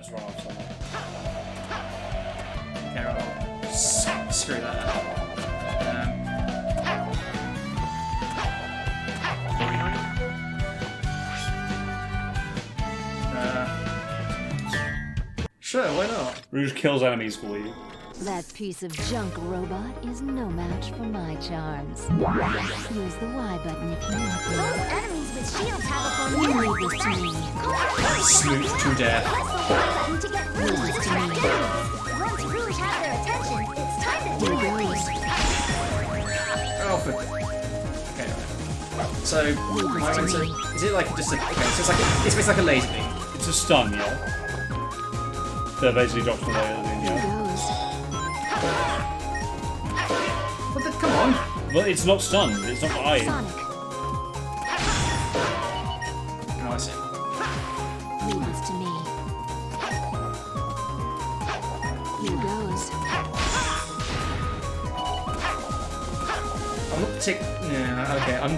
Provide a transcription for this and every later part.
let's run off somewhere. Okay, right. Screw that up. Sure, why not? Rouge kills enemies for you. That piece of junk robot is no match for my charms. Use the Y button if you want to. Those enemies with shields have a You formidable leave this to me. Smooth to death. Press the Y button to get Rouge to distract enemies. Once Rouge has their attention, it's time to do Here it. goes. Oh, for... Okay, right. So, am I meant to... Is it like just a... Okay, so it's basically like a laser beam. It's a stun, yeah. That basically drops from there, Here yeah. goes. What the... Come on! Well, it's not stunned. It's not I. Sonic, No, I see. leave this to me. Here goes. I'm not yeah, okay, I'm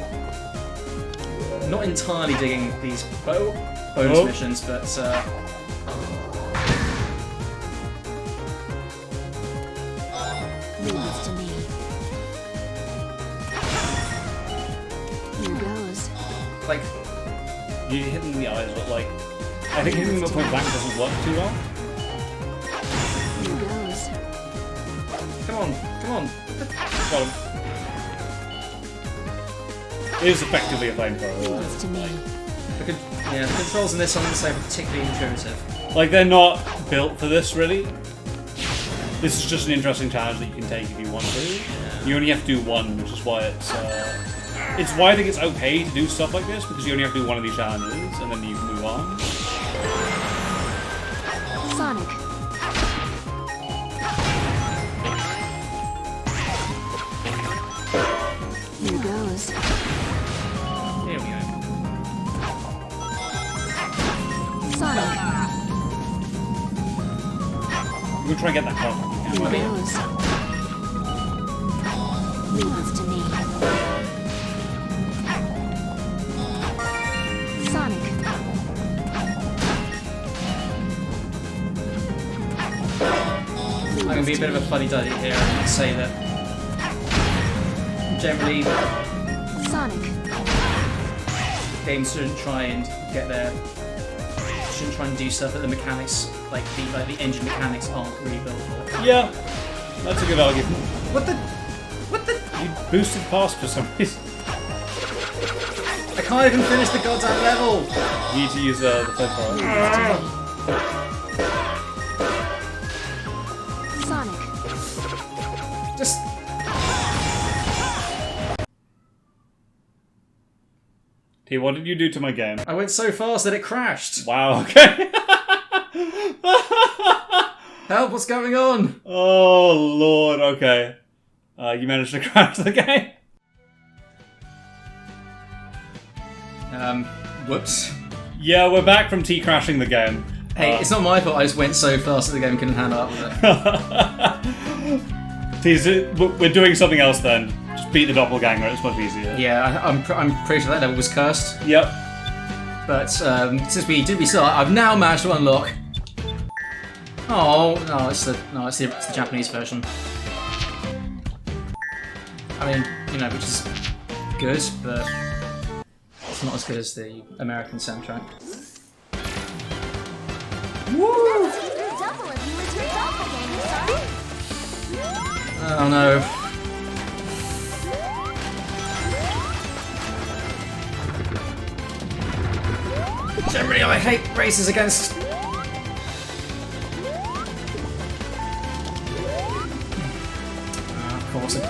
not entirely digging these bonus Oh. missions, but Leave this to me. Here goes. like, You hit them in the eyes, but like, I think hitting them at point blank doesn't work too well. Here goes. come on. Got him. It is effectively a flamethrower. Leave this to me. The controls in this aren't so particularly intuitive. Like, they're not built for this, really. This is just an interesting challenge that you can take if you want to. You only have to do one, which is why it's why I think it's okay to do stuff like this, because you only have to do one of these challenges, and then you can move on. Sonic, here goes. Here we go. Sonic, I'm gonna try and get that card. here goes. Leave this to me. Sonic, I'm gonna be a bit of a fuddy-duddy here and say that generally Sonic, games shouldn't try and shouldn't try and do stuff that the mechanics, like the engine mechanics, aren't really built for. Yeah, that's a good argument. What the? You boosted past for some reason. I can't even finish the goddamn level! You need to use the flamethrower. Sonic, Just... T, what did you do to my game? I went so fast that it crashed. Wow, okay. Help, what's going on? Oh, Lord, okay. You managed to crash the game? Whoops. Yeah, we're back from T crashing the game. Hey, it's not my fault, I just went so fast that the game couldn't handle up with it. T, we're doing something else then. Just beat the doppelganger, it's much easier. Yeah, I'm pretty sure that level was cursed. Yep. But since we did restart, I've now managed to unlock... Oh, no, it's the Japanese version. I mean, you know, which is good, but it's not as good as the American soundtrack. Woo! Double if you was your doppelganger, Sonic. Oh no. Generally, I hate races against...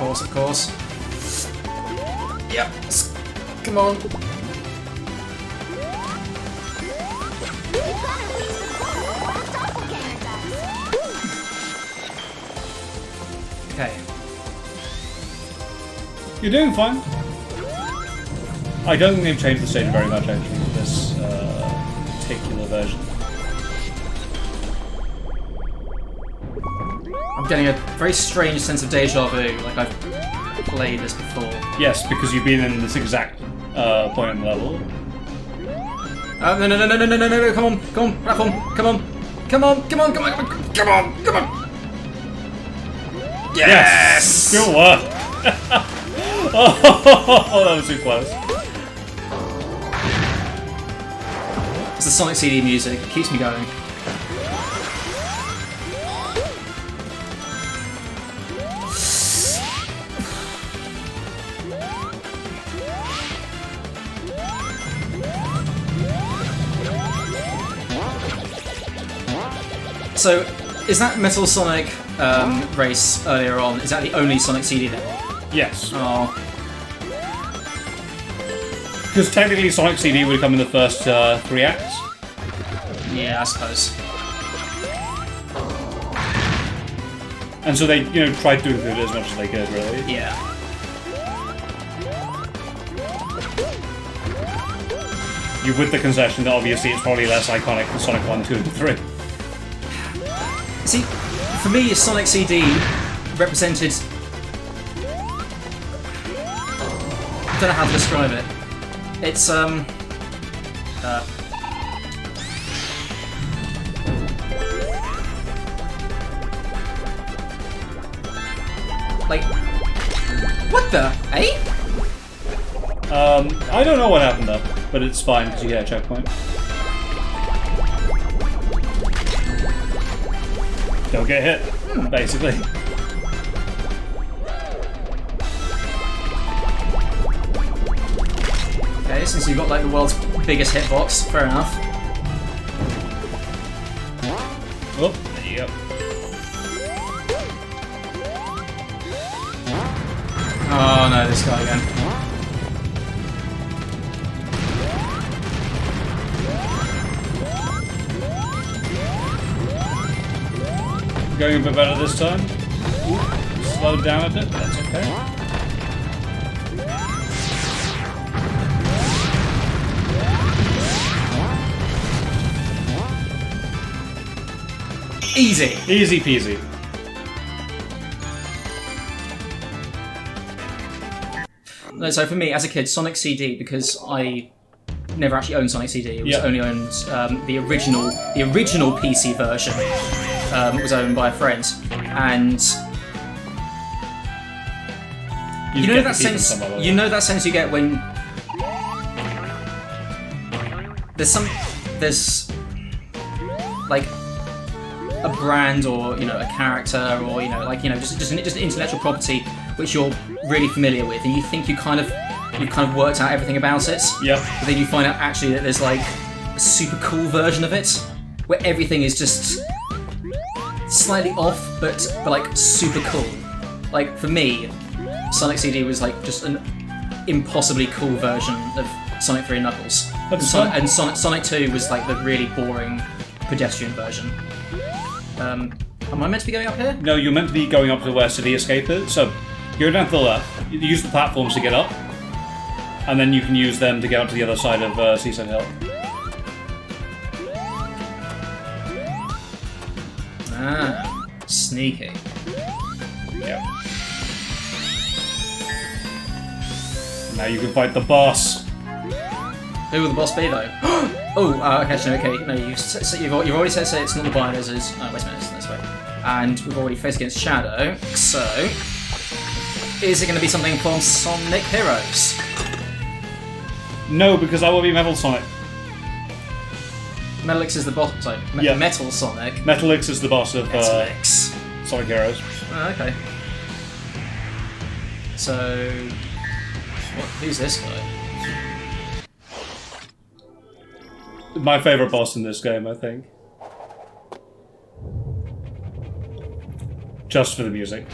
Of course. Yep, come on. You better reach the goal like doppelganger does. Okay. You're doing fine. I don't think they've changed the stage very much, actually, for this particular version. I'm getting a very strange sense of deja vu, like I've played this before. Yes, because you've been in this exact point in the level. No, come on, platform, come on. Come on, come on, come on, come on, come on, come on! Yes! Good work! Oh, that was too close. It's the Sonic CD music. It keeps me going. So, is that Metal Sonic race earlier on? Is that the only Sonic CD level? Yes. Oh, Because technically Sonic CD would come in the first 3 acts. yeah, I suppose. And so they, you know, tried to include it as much as they could, really. Yeah. You with the concession that obviously it's probably less iconic than Sonic 1, 2, and 3. See, for me, Sonic CD represented... I don't know how to describe it. It's, like... What the? Eh? I don't know what happened there, but it's fine because you get a checkpoint. Don't get hit, basically. Okay, since you've got like the world's biggest hitbox, fair enough. Oh, there you go. Oh no, this guy again. Going a bit better this time. Ooh, slowed down a bit, but that's okay. Easy! Easy peasy. No, so for me, as a kid, Sonic CD, because I never actually owned Sonic CD, it was Yeah. only owned the original PC version. Was owned by a friend, and you know that sense. You know that sense you get when there's like a brand or a character or just an intellectual property which you're really familiar with, and you think you've kind of worked out everything about it. Yeah. But then you find out actually that there's like a super cool version of it where everything is just slightly off, but like super cool. Like for me, Sonic CD was like just an impossibly cool version of Sonic 3 and Knuckles. And Sonic 2 was like the really boring pedestrian version. Am I meant to be going up here? No, you're meant to be going up to where City Escape is. So you're down to the left. You use the platforms to get up, and then you can use them to get up to the other side of Seaside Hill. Ah, sneaky. Yeah. Now you can fight the boss. Who will the boss be though? Okay. No, you've already said it's not the Biohazards. Oh, wait a minute, it's this way. And we've already faced against Shadow, so is it going to be something from Sonic Heroes? No, because that will be Metal Sonic. Metalix is the boss. Sorry, Yeah. Metal Sonic. Metalix is the boss of Metalix. Sonic Heroes. Oh, okay. So, who's this guy? My favourite boss in this game, I think. Just for the music.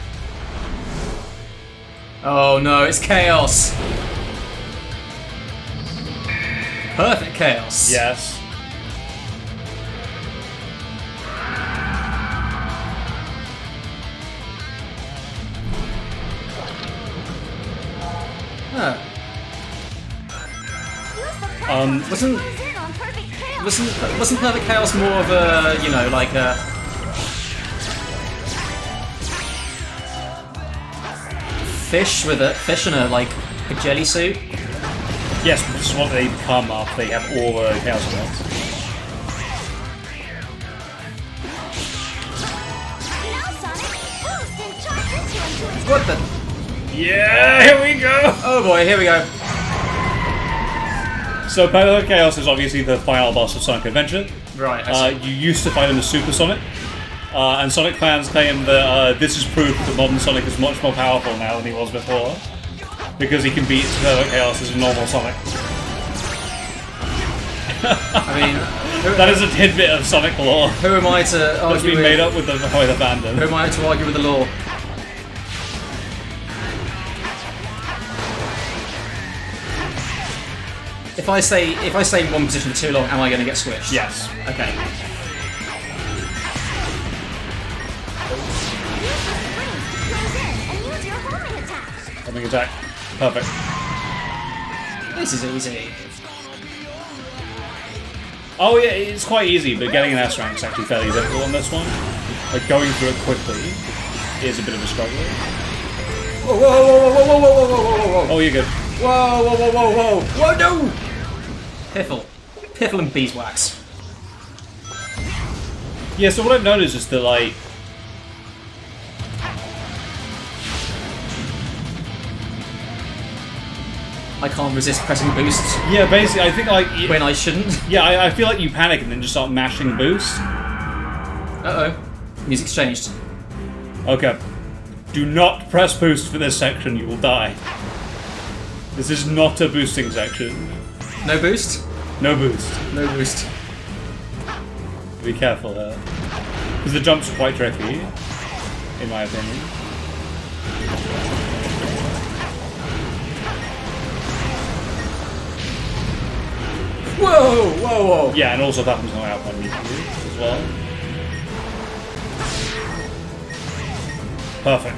Oh no, it's Chaos! Perfect Chaos! Yes. Huh. Wasn't Perfect Chaos more of a, like a... fish in a, like, a jelly suit? Yes, which is what they become after they have all the Chaos Emeralds. What the? Yeah, here we go! Oh boy, here we go. So Parallel Chaos is obviously the final boss of Sonic Adventure. Right, I see. You used to fight him as Super Sonic, and Sonic fans claim that this is proof that modern Sonic is much more powerful now than he was before, because he can beat Parallel Chaos as a normal Sonic. I mean, That is a tidbit of Sonic lore who am I to that's argue been with? made up with the Who fandom. am I to argue with the law? If I stay in one position for too long, am I going to get squished? Yes. Okay. Close in and use your homing attack. Homing attack. Perfect. This is easy. Oh yeah, it's quite easy, but getting an S rank is actually fairly difficult on this one. Like, going through it quickly is a bit of a struggle. Whoa, whoa, whoa, whoa, whoa, whoa, whoa, whoa, whoa, whoa, Oh, you're good. whoa, whoa, whoa, whoa, whoa, whoa, no! Piffle and beeswax. Yeah, so what I've noticed is that, like, I can't resist pressing boost yeah, basically, I think, like, when I shouldn't. yeah, I feel like you panic and then just start mashing boost. Uh-oh. Music's changed. Okay. Do not press boost for this section, you will die. This is not a boosting section. No boost? No boost. No boost. Be careful there. Because the jumps are quite tricky, in my opinion. Whoa, whoa, whoa. Yeah, and also that happens on out immediately as well. Perfect.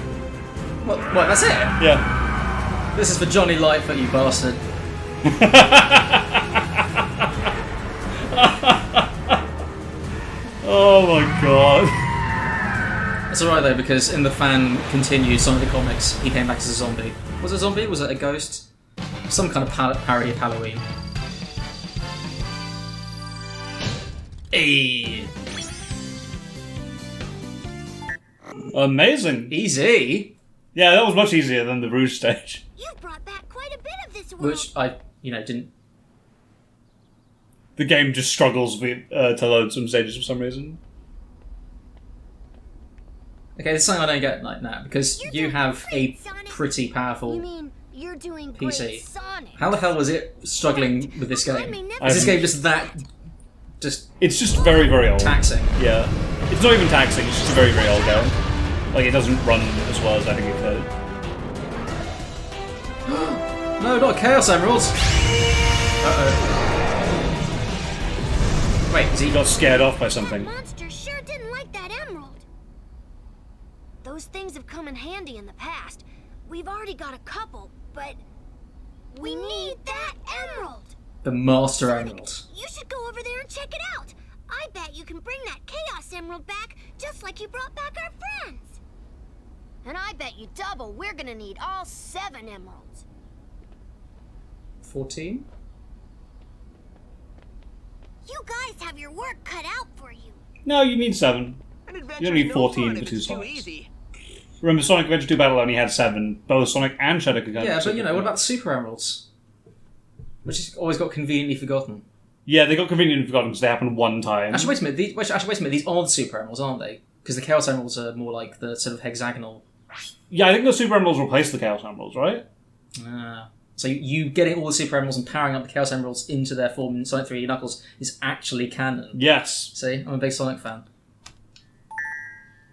What, that's it? Yeah. This is for Johnny Lightfoot, you bastard. Oh my god. It's alright though, because in the fan continued Sonic the Comics, he came back as a zombie. Was it a zombie? Was it a ghost? Some kind of parody of Halloween. Hey. Amazing. Easy. Yeah, that was much easier than the Rouge stage. You've brought back quite a bit of this world. Which I, didn't. The game just struggles with, to load some stages for some reason. Okay, this is something I don't get like now, because You're you doing have a great, Sonic. pretty You powerful mean you're doing PC. great, Sonic? How the hell was it struggling with this game? Magnificent. Is this game just that It's just very, very old. taxing? Yeah. It's not even taxing, it's just a very, very old game. Like, it doesn't run as well as I think it could. No, not Chaos Emeralds! Uh-oh. Wait, is he... He got scared off by something. Monster sure didn't like that emerald. Those things have come in handy in the past. We've already got a couple, but we need that emerald. The Master Emerald. You should go over there and check it out. I bet you can bring that Chaos Emerald back just like you brought back our friends. And I bet you double we're gonna need all 7 emeralds. 14? You guys have your work cut out for you. No, you need 7. An You adventure's don't need no 14 fun for if 2 it's too Sonics. easy. Remember, Sonic Adventure 2 Battle only had 7. Both Sonic and Shadow could Yeah, but what about the Super Emeralds? Which has always got conveniently forgotten. Yeah, they got conveniently forgotten because they happened one time. Actually, wait a minute. Wait a minute. These are the Super Emeralds, aren't they? Because the Chaos Emeralds are more like the sort of hexagonal. Yeah, I think the Super Emeralds replaced the Chaos Emeralds, right? So you getting all the Super Emeralds and powering up the Chaos Emeralds into their form in Sonic 3D Knuckles is actually canon. Yes. See, I'm a big Sonic fan.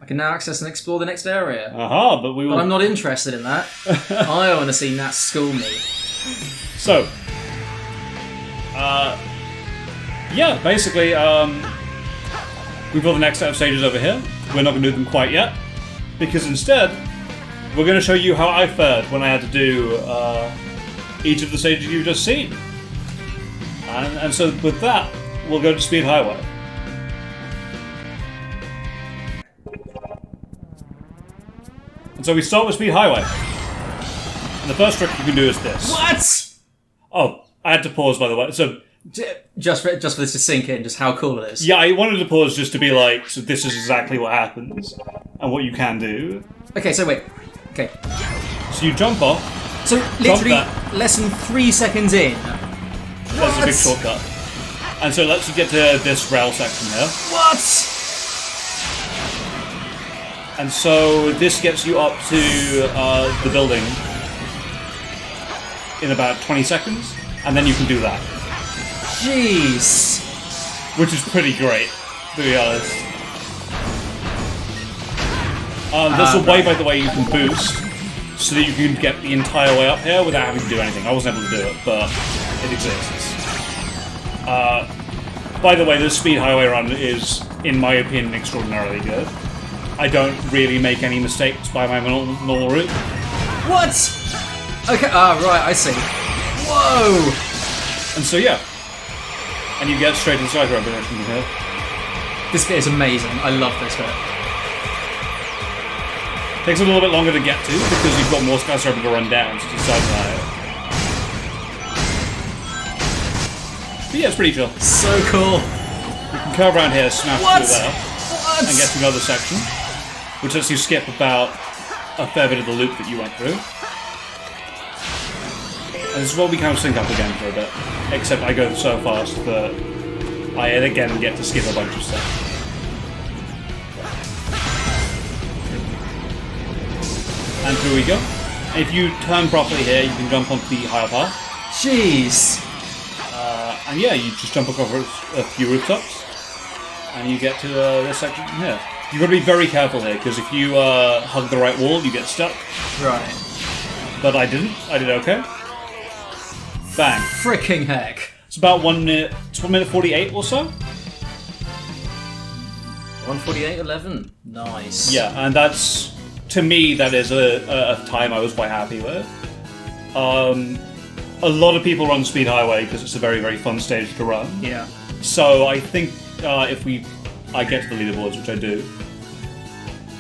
I can now access and explore the next area. Aha, but we will... But I'm not interested in that. I want to see Nat school me. So, yeah, basically, we've got the next set of stages over here. We're not going to do them quite yet, because instead, we're going to show you how I fared when I had to do each of the stages you've just seen. And so with that, we'll go to Speed Highway. And so we start with Speed Highway. And the first trick you can do is this. What? Oh, I had to pause, by the way. So, Just for this to sink in, just how cool it is. yeah, I wanted to pause just to be like, so this is exactly what happens and what you can do. Okay, so wait. Okay. So you jump off. So literally that. less than 3 seconds in. There's a big shortcut. And so it lets you get to this rail section here. What? And so this gets you up to the building in about 20 seconds. And then you can do that. Jeez. Which is pretty great, to be honest. There's a way, by the way, you can boost so that you can get the entire way up here without having to do anything. I wasn't able to do it, but it exists. By the way, this speed highway run is, in my opinion, extraordinarily good. I don't really make any mistakes by my normal route. What? Okay, right, I see. Whoa! And so, yeah. And you get straight to the side road direction from here. This bit is amazing. I love this bit. Takes a little bit longer to get to because you've got more skyscraper to run down to decide that. But yeah, it's pretty chill. So cool. You can curve around here, smash What? through there, What? and get to another section, which lets you skip about a fair bit of the loop that you went through. And this is what we kind of sync up again for a bit, except I go so fast that I again get to skip a bunch of stuff. And through we go. If you turn properly here, you can jump onto the higher path. Jeez. And yeah, you just jump across a few rooftops, and you get to this section here. You've got to be very careful here, because if you hug the right wall, you get stuck. Right. But I didn't. I did okay. Bang. Fricking heck. It's about 1 minute, it's 1 minute 48 or so. 1:48:11. Nice. Yeah, and that's, to me, that is a time I was quite happy with. A lot of people run Speed Highway because it's a very, very fun stage to run. Yeah. So I think if I get to the leaderboards, which I do.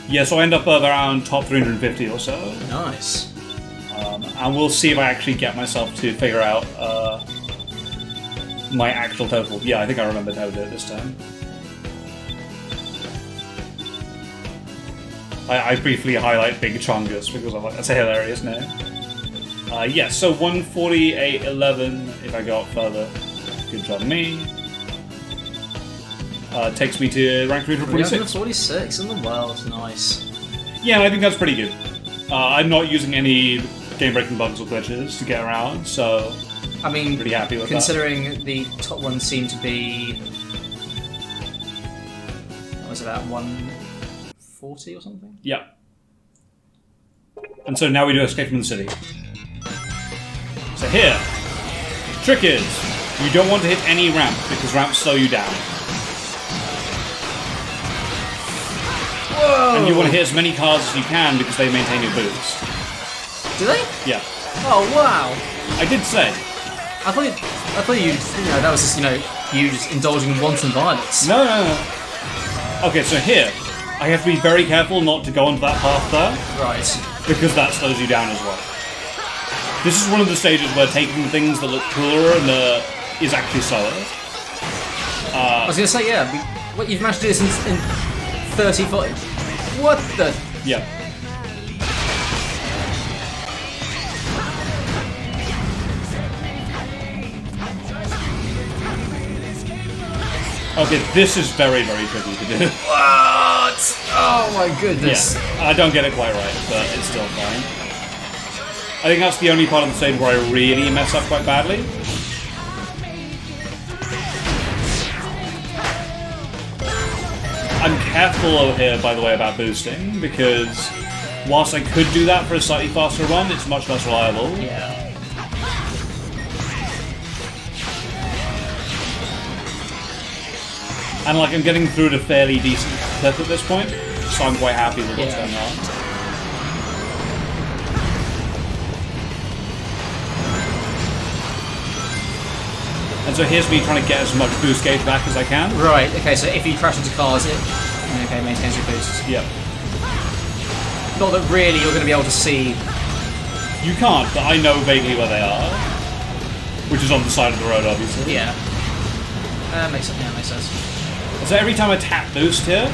Yeah, so I end up around top 350 or so. Nice. And we'll see if I actually get myself to figure out my actual total. Yeah, I think I remembered how to do it this time. I briefly highlight Big Chongus because I'm like, that's a hilarious name. Yeah, so 1:48:11 if I go up further. Good job, me. Takes me to rank 346. 46 in the world. Nice. Yeah, I think that's pretty good. I'm not using any game-breaking bugs or glitches to get around, so I mean, pretty happy with considering the top ones seem to be, what was it, about 140 or something? yeah. And so now we do Escape from the City. So here, trick is, you don't want to hit any ramp because ramps slow you down. Whoa! And you want to hit as many cars as you can because they maintain your boost. Do they? Yeah. Oh wow! I did say. I thought you know, that was just, you know, you just indulging in wanton violence. No. Okay, so here, I have to be very careful not to go onto that path there Right. because that slows you down as well. This is one of the stages where taking things that look cooler and is actually slower. I was gonna say, yeah. What, you've managed to do this in 35? What the? Yeah. Okay, this is very, very tricky to do. What? Oh my goodness. Yeah, I don't get it quite right, but it's still fine. I think that's the only part of the stage where I really mess up quite badly. I'm careful over here, by the way, about boosting, because whilst I could do that for a slightly faster run, it's much less reliable. Yeah. And like, I'm getting through at a fairly decent clip at this point, so I'm quite happy with what's Yeah. going on. And so here's me trying to get as much boost gauge back as I can. Right. Okay. So if you crash into cars, it maintains your boost. Yep. Not that really you're going to be able to see. You can't, but I know vaguely where they are. Which is on the side of the road, obviously. Yeah. Makes sense. Yeah, makes sense. So every time I tap boost here,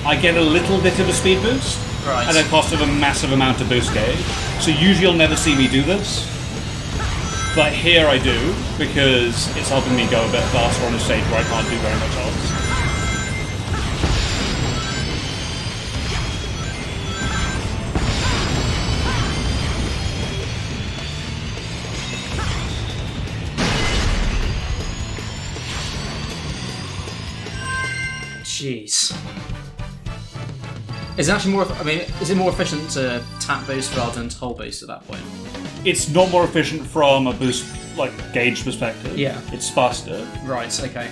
I get a little bit of a speed boost. Right. at a cost of a massive amount of boost gauge. So usually you'll never see me do this. But here I do, because it's helping me go a bit faster on a stage where I can't do very much else. Jeez. Is it actually more? I mean, is it more efficient to tap boost rather than to hold boost at that point? It's not more efficient from a boost gauge perspective. Yeah. It's faster. Right. Okay.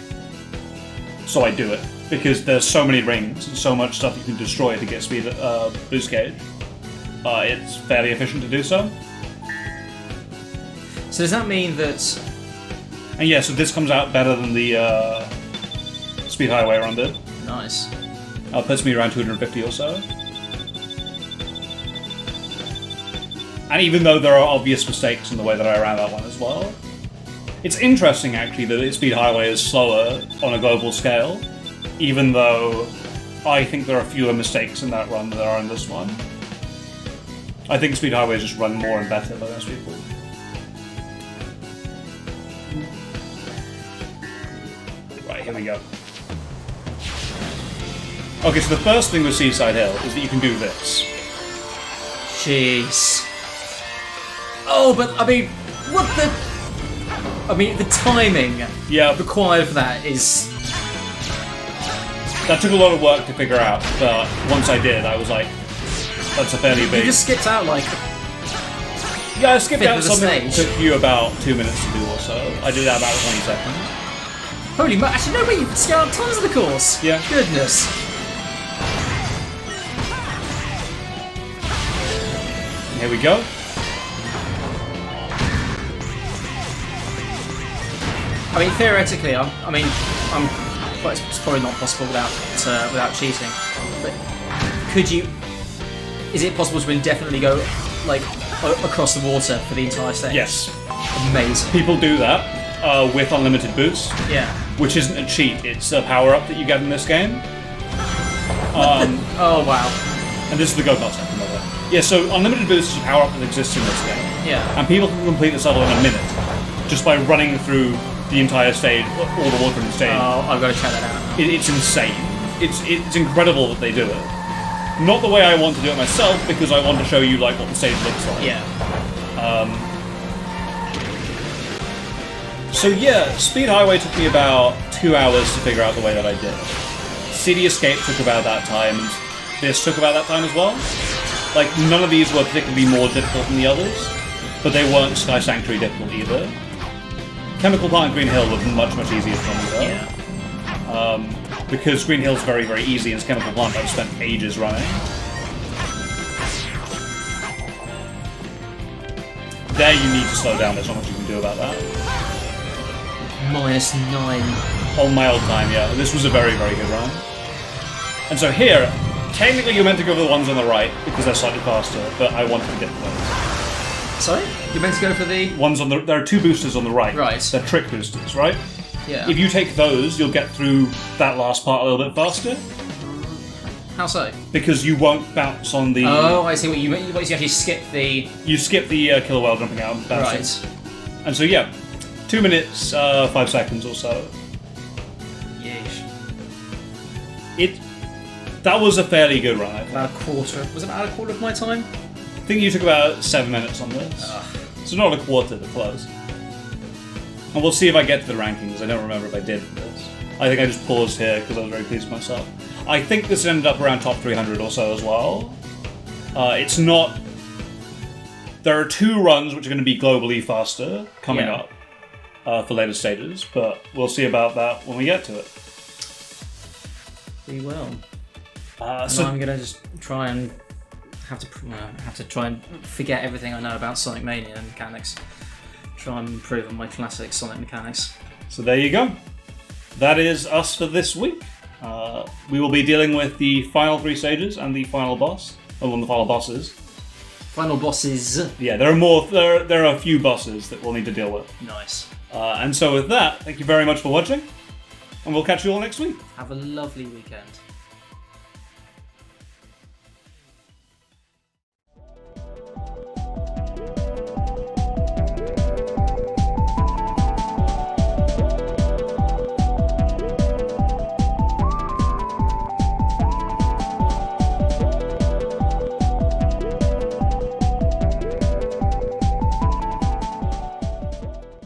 So I do it because there's so many rings and so much stuff you can destroy to get speed boost gauge. It's fairly efficient to do so. So does that mean that? And yeah, so this comes out better than the Speed Highway run did. Nice. Puts me around 250 or so. And even though there are obvious mistakes in the way that I ran that one as well, it's interesting actually that Speed Highway is slower on a global scale, even though I think there are fewer mistakes in that run than there are in this one. I think Speed Highway just run more and better by most people. Right, here we go. Okay, so the first thing with Seaside Hill is that you can do this. Jeez. Oh, but I mean, what the? I mean, the timing Yeah, required for that is. that took a lot of work to figure out, but once I did, I was like, that's a fairly You big... just skipped out like. Yeah, I skipped fifth out of the something that stage. took you about 2 minutes to do or so. I did that about 20 seconds. Holy mo! Actually, no way. You skipped out tons of the course. Yeah. Goodness. Here we go. I mean, theoretically, well, it's probably not possible without cheating. But could you? Is it possible to indefinitely go across the water for the entire stage? Yes. Amazing. People do that with unlimited boost, Yeah. which isn't a cheat, it's a power-up that you get in this game. Oh wow. And this is the go-kart section, by the way. Yeah, so unlimited boost is a power-up that exists in this game. Yeah. And people can complete this level in a minute, just by running through the entire stage, all the water in the stage. Oh, I've got to check that out. It's insane. It's incredible that they do it. Not the way I want to do it myself, because I want to show you what the stage looks like. Yeah. So yeah, Speed Highway took me about 2 hours to figure out the way that I did. City Escape took about that time, and this took about that time as well. None of these were particularly more difficult than the others, but they weren't Sky Sanctuary difficult either. Chemical Plant and Green Hill were much, much easier for me though. Yeah. Because Green Hill's very, very easy, and Chemical Plant I've spent ages running. There you need to slow down, there's not much you can do about that. -9. On my old time, yeah. This was a very, very good run. And so here, technically you're meant to go for the ones on the right, because they're slightly faster, but I wanted to get those. Sorry? You're meant to go for the. Ones on the... There are two boosters on the right. Right. They're trick boosters, right? Yeah. If you take those, you'll get through that last part a little bit faster, How so? because you won't bounce on the... Oh, I see what you mean. You actually skip the. You skip the killer whale jumping out and bouncing. Right. And so, yeah, 2 minutes, 5 seconds or so. Yeesh. That was a fairly good run, I think. About a quarter. Was it about a quarter of my time? I think you took about 7 minutes on this. So not a quarter, but close. And we'll see if I get to the rankings. I don't remember if I did for this. I think I just paused here because I was very pleased with myself. I think this ended up around top 300 or so as well. It's not... There are 2 runs which are going to be globally faster coming Yeah. up for later stages, but we'll see about that when we get to it. We will. So I'm gonna just try and have to try and forget everything I know about Sonic Mania and mechanics. Try and improve on my classic Sonic mechanics. So there you go. That is us for this week. We will be dealing with the final 3 stages and the final boss. Well, one of the final bosses. Final bosses. Yeah, there are more. There are a few bosses that we'll need to deal with. Nice. And so with that, thank you very much for watching, and we'll catch you all next week. Have a lovely weekend.